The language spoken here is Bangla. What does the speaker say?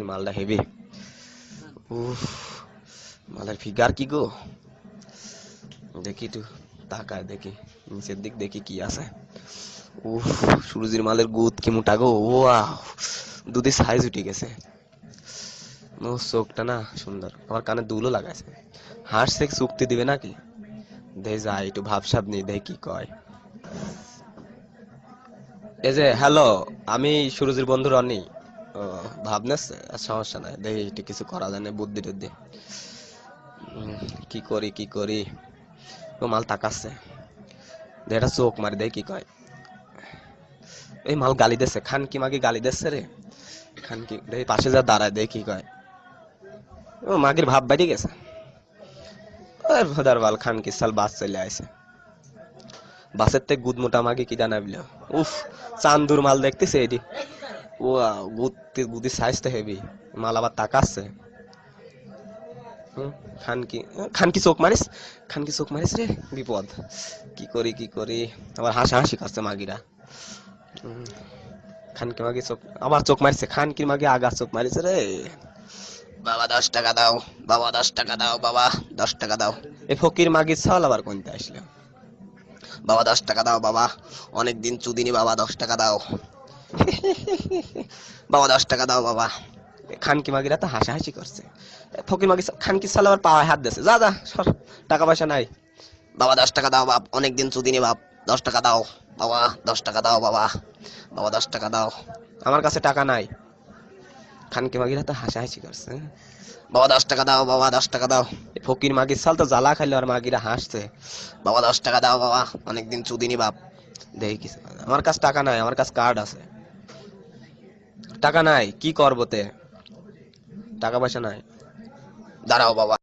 মালটা হেভি। উফ, মালের ফিগার কি গো, দেখি একটু তাকায় দেখি নিচের দিক দেখি কি আছে। উফ, সুরজির মালের গুদ কি মোটা গো, ওয়াও, দুধে সাইজ উঠে গেছে। ও চোখটা না সুন্দর, আমার কানে দুলও লাগাইছে। হাসছে চুক্তি দিবে নাকি, দে যাই একটু ভাবসাব নেই, দেখি কি কয়। এই যে হ্যালো, আমি সুরজির বন্ধু রনি। ও, ভাবনাছে, সমস্যা নাই, দেখি একটু কিছু করা যায় না, বুদ্ধি টুদ্ধি। কি করি কি করি। ও মাল তাকাচ্ছে, দে এটা চোখ মারি দেখি কি কয়। এই মাল গালি দিচ্ছে, খান কি মাগি গালি দিচ্ছে রে। খান কি দেখি পাশে যা দাঁড়ায় দেখি কি কয়। ও মাগির ভাব বাইরে গেছে। ওই ভোদার বাল খান কি সাল বাস চলে আইছে। বাসের থেকে গুদ মোটা মাগি কি জানা বিল। উফ, চান্দুর মাল দেখতেছে এটি। ও গুদ, গুদির সাইজ তো হেভি। মাল আবার তাকাচ্ছে। খানকি, খানকি চোখ মারিস, খানকি চোখ মারিস রে, বিপদ। কি করি কি করি, আবার হাসি হাসি করছে মাগিরা। উম, খানকি মাগি চোখ, আবার চোখ মারছে, খানকির মাগি আগা চোখ মারিছে রে। বাবা 10 টাকা দাও, বাবা 10 টাকা দাও, বাবা 10 টাকা দাও। এ ফকির মাগির ছাল আবার কোনটা আসলো। বাবা 10 টাকা দাও বাবা, অনেকদিন চুদিনি বাবা, 10 টাকা দাও। বাবা 10 টাকা দাও বাবা। খানকি মাগিরা তো হাসাহাসি করছে। ফকির মাগি খানকি সাল আবার পাওয়ায় হাত দিয়েছে, যা যা সর, টাকা পয়সা নাই। বাবা 10 টাকা দাও বাপ, অনেকদিন চুদিনি বাপ, 10 টাকা দাও বাবা, 10 টাকা দাও বাবা, বাবা 10 টাকা দাও। আমার কাছে টাকা নাই। খানকি মাগিরা তো হাসাহাসি করছে। বাবা 10 টাকা দাও বাবা, 10 টাকা দাও। ফকির মাগির সাল তো জ্বালা খাইলো আর মাগিরা হাসছে। বাবা 10 টাকা দাও বাবা, অনেকদিন চুদিনি বাপ। দেখি কিছু, আমার কাছে টাকা নাই, আমার কাছে কার্ড আছে। টাকা নাই কি করবো তে, টাকা পয়সা নাই। দাঁড়াও বাবা।